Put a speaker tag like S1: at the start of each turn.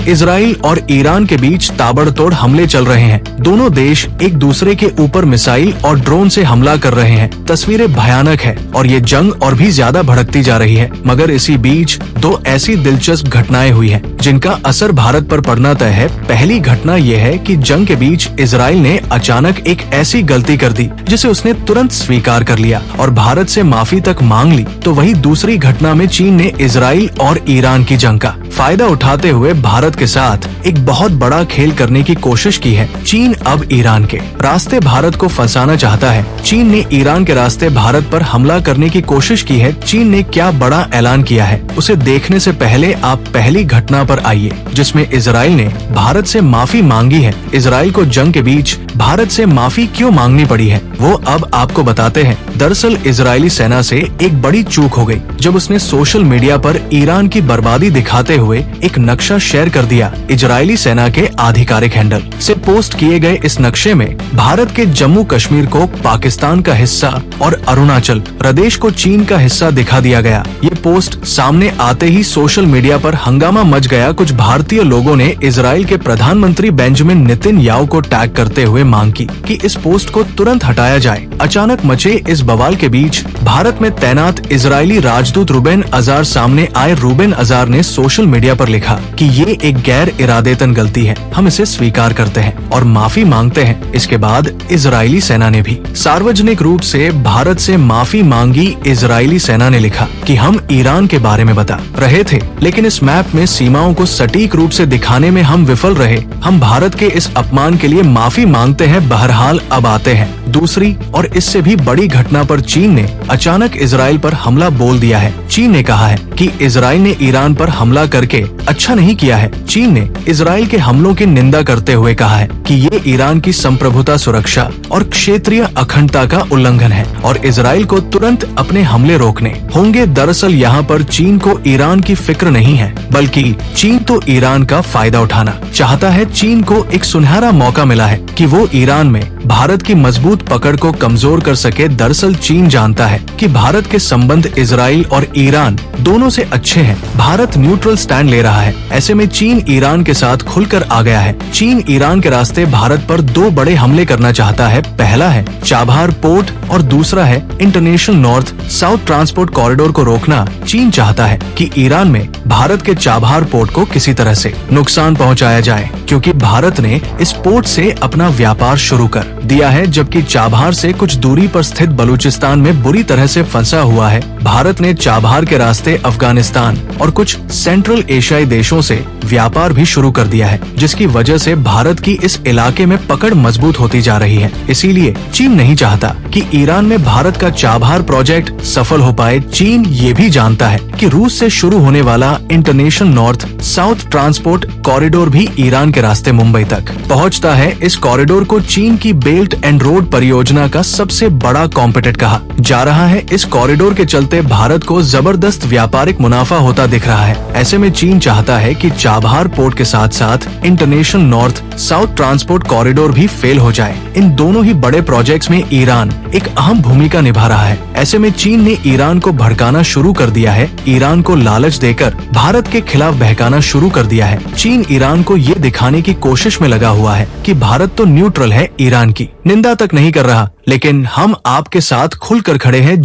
S1: Israel और Iran के बीच ताबड़तोड़ हमले चल रहे हैं। दोनों देश एक दूसरे के ऊपर मिसाइल और ड्रोन से हमला कर रहे हैं। तस्वीरें भयानक है और ये जंग और भी ज्यादा भड़कती जा रही है। मगर इसी बीच दो ऐसी दिलचस्प घटनाएं हुई हैं जिनका असर भारत पर पड़ना तय है। पहली घटना ये है कि जंग के बीच इजराइल ने अचानक एक ऐसी गलती कर दी जिसे उसने तुरंत स्वीकार कर लिया और भारत से माफी तक मांग ली। तो वही दूसरी घटना में चीन ने इजराइल और ईरान की जंग का फायदा उठाते हुए भारत के साथ एक बहुत बड़ा खेल करने की कोशिश की है। चीन अब ईरान के रास्ते भारत को फंसाना चाहता है। चीन ने ईरान के रास्ते भारत पर हमला करने की कोशिश की है। चीन ने क्या बड़ा ऐलान किया है उसे देखने से पहले आप पहली घटना पर आइए जिसमें इजराइल ने भारत से माफी मांगी है। इजराइल को जंग के बीच भारत से माफी क्यों मांगनी पड़ी है वो अब आपको बताते हैं। दरअसल इजरायली सेना से एक बड़ी चूक हो गई जब उसने सोशल मीडिया पर ईरान की बर्बादी दिखाते हुए एक नक्शा शेयर कर दिया। इजरायली सेना के आधिकारिक हैंडल से पोस्ट किए गए इस नक्शे में भारत के जम्मू कश्मीर को पाकिस्तान का हिस्सा और अरुणाचल प्रदेश को चीन का हिस्सा दिखा दिया गया। ये पोस्ट सामने आते ही सोशल मीडिया पर हंगामा मच गया। कुछ भारतीय लोगों ने इजराइल के प्रधानमंत्री बेंजामिन नेतन्याहू को टैग करते हुए मांग की कि इस पोस्ट को तुरंत हटाया जाए। अचानक मचे इस बवाल के बीच भारत में तैनात इजरायली राजदूत रूबेन अजार सामने आए। रूबेन अजार ने सोशल मीडिया पर लिखा कि ये एक गैर इरादेतन गलती है, हम इसे स्वीकार करते हैं और माफी मांगते हैं। इसके बाद इजरायली सेना ने भी सार्वजनिक रूप से भारत से माफी मांगी। इजरायली सेना ने लिखा कि हम ईरान के बारे में बता रहे थे लेकिन इस मैप में सीमाओं को सटीक रूप से दिखाने में हम विफल रहे। हम भारत के इस अपमान के लिए माफी मांगते हैं। बहरहाल अब आते हैं दूसरी और इससे भी बड़ी घटना पर। चीन ने अचानक इजराइल पर हमला बोल दिया है। चीन ने कहा है कि इजराइल ने ईरान पर हमला करके अच्छा नहीं किया है। चीन ने इजराइल के हमलों की निंदा करते हुए कहा है कि ये ईरान की संप्रभुता, सुरक्षा और क्षेत्रीय अखंडता का उल्लंघन है और इजराइल को तुरंत अपने हमले रोकने होंगे। दरअसल यहाँ पर चीन को ईरान की फिक्र नहीं है बल्कि चीन तो ईरान का फायदा उठाना चाहता है। चीन को एक सुनहरा मौका मिला है कि वो ईरान में भारत की मजबूत पकड़ को कमजोर कर सके। दरअसल चीन जानता है कि भारत के संबंध इजराइल और ईरान दोनों से अच्छे हैं। भारत न्यूट्रल स्टैंड ले रहा है। ऐसे में चीन ईरान के साथ खुलकर आ गया है। चीन ईरान के रास्ते भारत पर दो बड़े हमले करना चाहता है। पहला है चाबहार पोर्ट और दूसरा है international north south transport corridor को रोकना। चीन चाहता है कि ईरान में भारत के चाबहार पोर्ट को किसी तरह से नुकसान पहुंचाया जाए क्योंकि भारत ने इस पोर्ट से अपना व्यापार शुरू कर दिया है जबकि चाबहार से कुछ दूरी पर स्थित बलूचिस्तान में बुरी तरह से फंसा हुआ है। भारत ने चाबहार के रास्ते अफगानिस्तान और कुछ सेंट्रल एशियाई देशों से व्यापार भी शुरू कर दिया है जिसकी वजह से भारत की इस इलाके में पकड़ मजबूत होती जा रही है। इसीलिए चीन नहीं चाहता कि ईरान में भारत का चाबहार प्रोजेक्ट सफल हो पाए। चीन ये भी जानता है कि रूस से शुरू होने वाला international north south transport corridor भी ईरान के रास्ते मुंबई तक पहुंचता है। इस कॉरिडोर को चीन की बेल्ट एंड रोड परियोजना का सबसे बड़ा कॉम्पिटिटर कहा जा रहा है। इस कॉरिडोर के चलते भारत को जबरदस्त व्यापारिक मुनाफा होता दिख रहा है। ऐसे में चीन चाहता है कि चाबहार पोर्ट के साथ साथ international north south transport corridor भी फेल हो जाए। इन दोनों ही बड़े प्रोजेक्ट्स में ईरान एक अहम भूमिका निभा रहा है। ऐसे में चीन ने ईरान को भड़काना शुरू कर दिया है। ईरान को लालच देकर भारत के खिलाफ बहकाना शुरू कर दिया है। चीन ईरान को ये दिखाने की कोशिश में लगा हुआ है कि भारत तो न्यूट्रल है, ईरान की निंदा तक नहीं कर रहा, लेकिन हम आपके साथ खुलकर खड़े हैं।